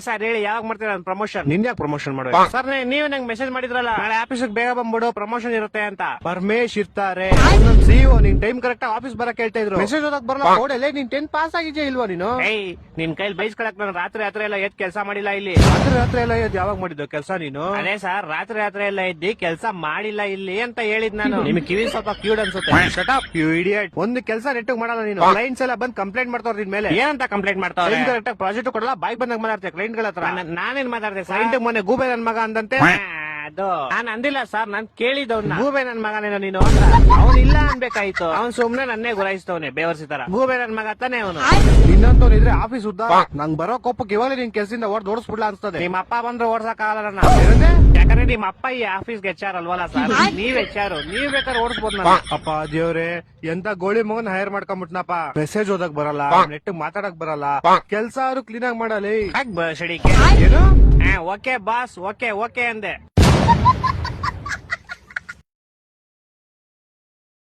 Sir ಹೇಳಿ ಯಾವಾಗ ಮಾಡ್ತೀರಾ ಪ್ರಮೋಷನ್? ನಿನ್ ಯಾಕೆ ಪ್ರಮೋಷನ್ ಮಾಡುವ ಸರ್? ನೀವ್ ನಂಗೆ ಮೆಸೇಜ್ ಮಾಡಿದ್ರಲ್ಲ ನಾಳೆ ಆಫೀಸ್ ಬೇಗ ಬಂದ್ಬಿಡು ಪ್ರಮೋಷನ್ ಇರುತ್ತೆ ಅಂತ. ಪರಮೇಶ್ ಇರ್ತಾರೆ ಸಿಇಒ. ನೀನ್ ಟೈಮ್ ಕರೆಕ್ಟ್ ಆಫೀಸ್ ಬರಕ್ ಹೇಳ್ತಾ ಇದ್ರು. ಮೆಸೇಜ್ ಓದಕ್ ಬರಲ್ಲ. ಓಡಲ್ಲ ನೀನ್ 10th ಪಾಸ್ ಆಗಿದ್ಯಾ ಇಲ್ವಾ ನೀನು? ನಿನ್ ಕೈಲಿ ಬೈಸ್ಕೊಳಕ್ ನಾನು ರಾತ್ರಿ ಎಲ್ಲ ಎದ್ ಕೆಲಸ ಮಾಡಿಲ್ಲ ಇಲ್ಲಿ. ರಾತ್ರಿ ಎಲ್ಲ ಎದ್ ಯಾವಾಗ ಮಾಡಿದ್ದು ಕೆಲಸ ನೀನು? ಅದೇ ಸರ್ ರಾತ್ರಿ ಎಲ್ಲ ಎದ್ದಿ ಕೆಲಸ ಮಾಡಿಲ್ಲ ಇಲ್ಲಿ ಅಂತ ಹೇಳಿದ್ ನಾನು. ನಿಮ್ಗೆ ಕಿವಿ ಸ್ವಲ್ಪ ಕ್ಯೂಡ್ ಅನ್ಸುತ್ತೆ. Shut up you idiot. ಒಂದು ಕೆಲಸ ನೆಟ್ಟಿಗೆ ಮಾಡಲ್ಲ ನೀನು. ಕ್ಲೈಂಟ್ಸ್ ಎಲ್ಲ ಬಂದ್ ಕಂಪ್ಲೇಂಟ್ ಮಾಡ್ತಾವ್ರ ನಿನ್ ಮೇಲೆ. ಏನಂತ ಕಂಪ್ಲೇಂಟ್ ಮಾಡ್ತಾವ್ರೆ? ಕರೆಕ್ಟ್ ಪ್ರಾಜೆಕ್ಟ್ ಕೊಡಲ್ಲ, ಬಾಯ್ ಬಂದಾಗ ಮಾತಾಡ್ತೀಯ ಕ್ಲೈಂಟ್ ಗಳ ಹತ್ರ. ನಾನೇನ್ ಮಾತಾಡ್ದೆ? ಕ್ಲೈಂಟ್ ಮೊನ್ನೆ ಗೂಬೆ ನನ್ ಮಗ ಅಂದಂತೆ. ಅದು ನಾನ್ ಅಂದಿಲ್ಲ ಸರ್, ನಾನ್ ಕೇಳಿದವ್ನ. ಗೂಬೆ ನನ್ ಮಗನೇನೋ ನೀನು? ಅವ್ನು ಇಲ್ಲ ಅನ್ಬೇಕಾಯ್ತು. ಅವ್ನ್ ಸುಮ್ನೆ ನನ್ನೇ ಗುರಾಯಿಸ್ತವನೆ ಬೇವರ್ಸಿ ತರ. ಗೂಬೆ ನನ್ ಮಗ ತಾನೆ ಅವನು. ಇನ್ನೊಂತವ್ರು ಇದ್ರೆ ಆಫೀಸ್ ಉದ್ದ ನಂಗ್ ಬರೋ ಕೋಪಕ್ಕೆ ಇವಾಗಲೇ ನಿನ್ ಕೆಲ್ಸದಿಂದ ಓಡಿಸ್ಬಿಡ್ಲಾ ಅನ್ಸ್ತದೆ. ನಿಮ್ಮ ಅಪ್ಪ ಬಂದ್ರೆ ಓಡ್ಸಕ್ ಆಗಲ್ಲ ನನ್ನ. ಯಾಕಂದ್ರೆ ನಿಮ್ಮ ಅಪ್ಪ ಈ ಆಫೀಸ್ಗೆ HR ಅಲ್ವಲ್ಲ ಸರ್, ನೀವ್ HR. ನೀವ್ ಬೇಕಾದ್ರೆ ಓಡಿಸ್ಬೋದು ನಾನು. ಅಪ್ಪ ದೇವ್ರೆ, ಎಂತ ಗೋಳಿ ಮಗನ್ ಹೈರ್ ಮಾಡ್ಕೊಂಡ್ಬಿಟ್ನಪ್ಪ. ಮೆಸೇಜ್ ಓದಕ್ ಬರಲ್ಲ, ನೆಟ್ ಮಾತಾಡಕ್ ಬರಲ್ಲ, ಕೆಲ್ಸ ಅವ್ರು ಕ್ಲೀನ್ ಆಗಿ ಮಾಡಲಿ. ಏನು? ಓಕೆ ಬಾಸ್, ಓಕೆ ಅಂದೆ.